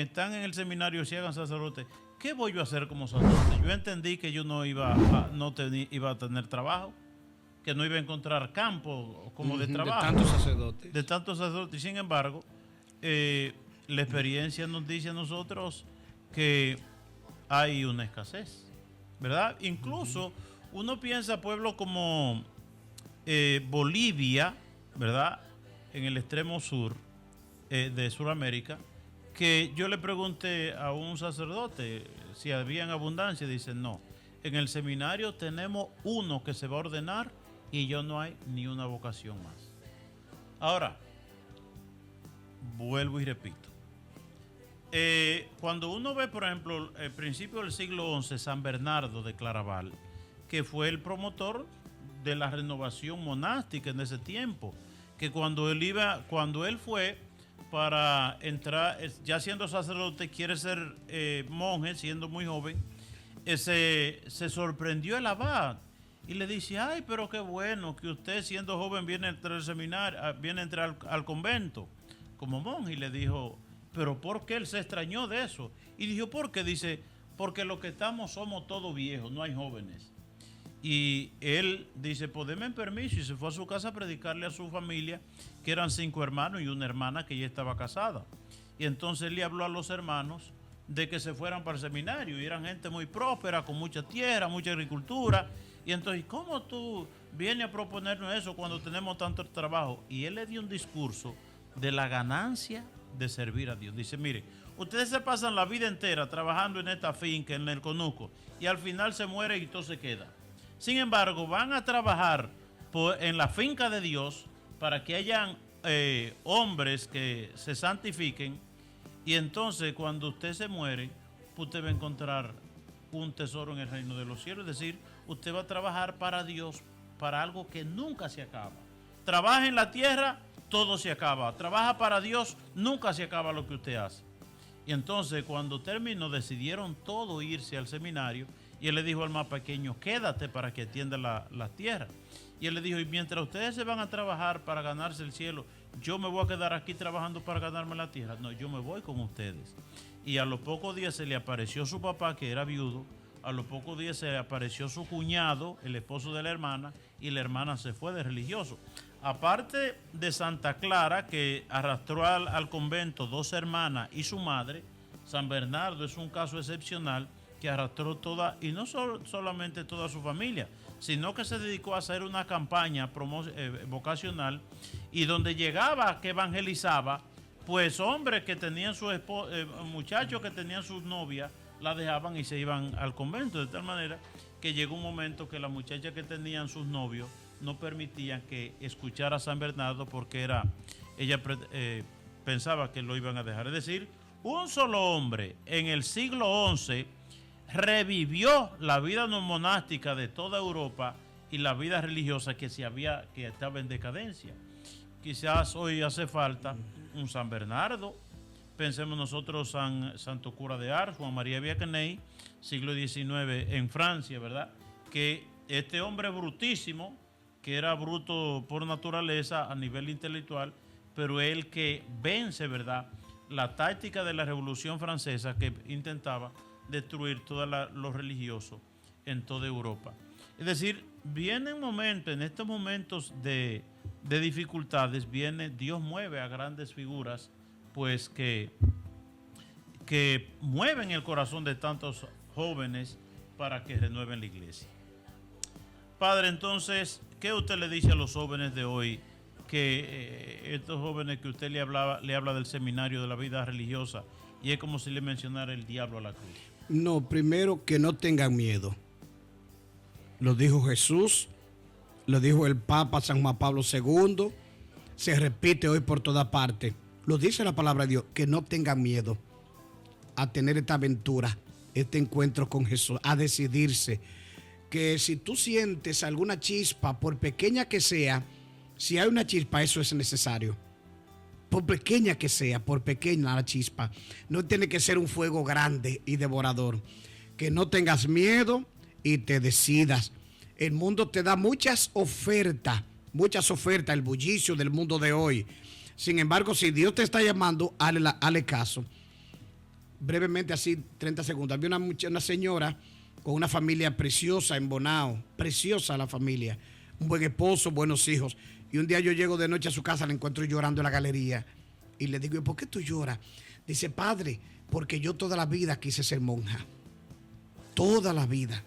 están en el seminario se hagan sacerdotes, ¿qué voy yo a hacer como sacerdote? Yo entendí que yo no iba a tener trabajo, que no iba a encontrar campo como de trabajo. De tantos sacerdotes. Sin embargo, la experiencia nos dice a nosotros que hay una escasez, ¿verdad? Incluso uno piensa pueblos como Bolivia, ¿verdad? En el extremo sur de Sudamérica, que yo le pregunté a un sacerdote si había en abundancia, dice no, en el seminario tenemos uno que se va a ordenar y yo no hay ni una vocación más. Ahora, vuelvo y repito, cuando uno ve, por ejemplo, el principio del siglo XI, San Bernardo de Claraval, que fue el promotor de la renovación monástica en ese tiempo, que cuando él fue para entrar, ya siendo sacerdote, quiere ser monje, siendo muy joven, se sorprendió el abad y le dice, ay, pero qué bueno que usted siendo joven viene a entrar al seminario, viene a entrar al convento como monje. Y le dijo, pero ¿por qué? Él se extrañó de eso y dijo, ¿por qué? Dice, porque los que estamos somos todos viejos, no hay jóvenes. Y él dice, pues deme permiso, y se fue a su casa a predicarle a su familia, que eran 5 hermanos y una hermana que ya estaba casada. Y entonces él le habló a los hermanos de que se fueran para el seminario, y eran gente muy próspera, con mucha tierra, mucha agricultura. Y entonces, ¿cómo tú vienes a proponernos eso cuando tenemos tanto trabajo? Y él le dio un discurso de la ganancia de servir a Dios. Dice, mire, ustedes se pasan la vida entera trabajando en esta finca, en el conuco, y al final se muere y todo se queda. Sin embargo, van a trabajar en la finca de Dios para que hayan hombres que se santifiquen, y entonces cuando usted se muere, usted va a encontrar un tesoro en el reino de los cielos. Es decir, usted va a trabajar para Dios, para algo que nunca se acaba. Trabaja en la tierra, todo se acaba. Trabaja para Dios, nunca se acaba lo que usted hace. Y entonces cuando terminó, decidieron todo irse al seminario. Y él le dijo al más pequeño, quédate para que atienda la tierra. Y él le dijo, y mientras ustedes se van a trabajar para ganarse el cielo, yo me voy a quedar aquí trabajando para ganarme la tierra. No, yo me voy con ustedes. Y a los pocos días se le apareció su papá, que era viudo. A los pocos días se le apareció su cuñado, el esposo de la hermana, y la hermana se fue de religioso. Aparte de Santa Clara, que arrastró al convento 2 hermanas y su madre, San Bernardo es un caso excepcional que arrastró toda, y no solamente toda su familia, sino que se dedicó a hacer una campaña vocacional, y donde llegaba, que evangelizaba, pues hombres que tenían muchachos que tenían sus novias, la dejaban y se iban al convento, de tal manera que llegó un momento que las muchachas que tenían sus novios no permitían que escuchara a San Bernardo, porque ella pensaba que lo iban a dejar. Es decir, un solo hombre en el siglo XI revivió la vida no monástica de toda Europa y la vida religiosa que estaba en decadencia. Quizás hoy hace falta un San Bernardo. Pensemos nosotros Santo Cura de Ars, Juan María Vianney, siglo XIX en Francia, ¿verdad? Que este hombre brutísimo, que era bruto por naturaleza a nivel intelectual, pero él que vence, ¿verdad?, la táctica de la Revolución Francesa que intentaba destruir todo lo religioso en toda Europa. Es decir, vienen momentos, en estos momentos de dificultades, Dios mueve a grandes figuras, pues que mueven el corazón de tantos jóvenes para que renueven la iglesia. Padre, entonces, ¿qué usted le dice a los jóvenes de hoy? Que estos jóvenes que usted le habla del seminario de la vida religiosa y es como si le mencionara el diablo a la cruz. No, primero que no tengan miedo. Lo dijo Jesús, lo dijo el Papa San Juan Pablo II, se repite hoy por toda parte. Lo dice la palabra de Dios, que no tengan miedo a tener esta aventura, este encuentro con Jesús, a decidirse. Que si tú sientes alguna chispa, por pequeña que sea, si hay una chispa, eso es necesario. Por pequeña que sea, por pequeña la chispa. No tiene que ser un fuego grande y devorador. Que no tengas miedo y te decidas. El mundo te da muchas ofertas, el bullicio del mundo de hoy. Sin embargo, si Dios te está llamando, hazle caso. Brevemente, así, 30 segundos. Había una señora con una familia preciosa en Bonao. Preciosa la familia. Un buen esposo, buenos hijos. Y un día yo llego de noche a su casa, la encuentro llorando en la galería. Y le digo, ¿por qué tú lloras? Dice, padre, porque yo toda la vida quise ser monja. Toda la vida.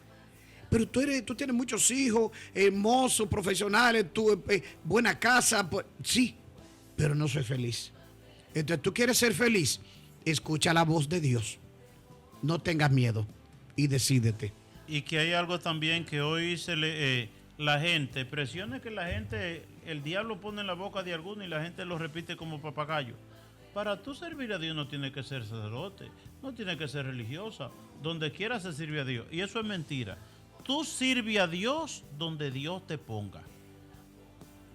Pero tú tienes muchos hijos, hermosos, profesionales, buena casa. Sí, pero no soy feliz. Entonces, ¿tú quieres ser feliz? Escucha la voz de Dios. No tengas miedo y decídete. Y que hay algo también que hoy la gente, presiones que la gente, el diablo pone en la boca de alguno y la gente lo repite como papagayo. Para tú servir a Dios no tiene que ser sacerdote, no tiene que ser religiosa. Donde quiera se sirve a Dios. Y eso es mentira. Tú sirve a Dios donde Dios te ponga.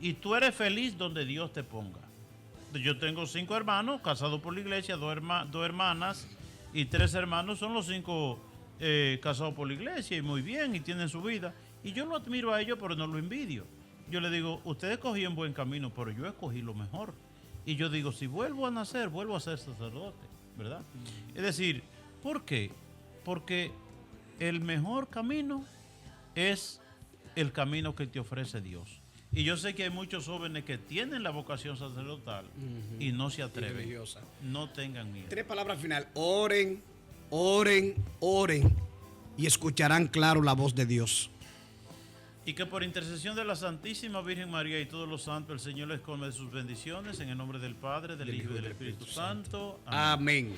Y tú eres feliz donde Dios te ponga. Yo tengo 5 hermanos casados por la iglesia, 2 hermanas y 3 hermanos. Son los 5 casados por la iglesia y muy bien y tienen su vida. Y yo lo admiro a ellos, pero no lo envidio. Yo le digo, ustedes cogían buen camino, pero yo escogí lo mejor. Y yo digo, si vuelvo a nacer, vuelvo a ser sacerdote, ¿verdad? Es decir, ¿por qué? Porque el mejor camino es el camino que te ofrece Dios. Y yo sé que hay muchos jóvenes que tienen la vocación sacerdotal y no se atreven. No tengan miedo. 3 palabras final. Oren, oren, oren y escucharán claro la voz de Dios. Y que por intercesión de la Santísima Virgen María y todos los santos, el Señor les colme de sus bendiciones. En el nombre del Padre, del Hijo y del Espíritu Santo. Amén.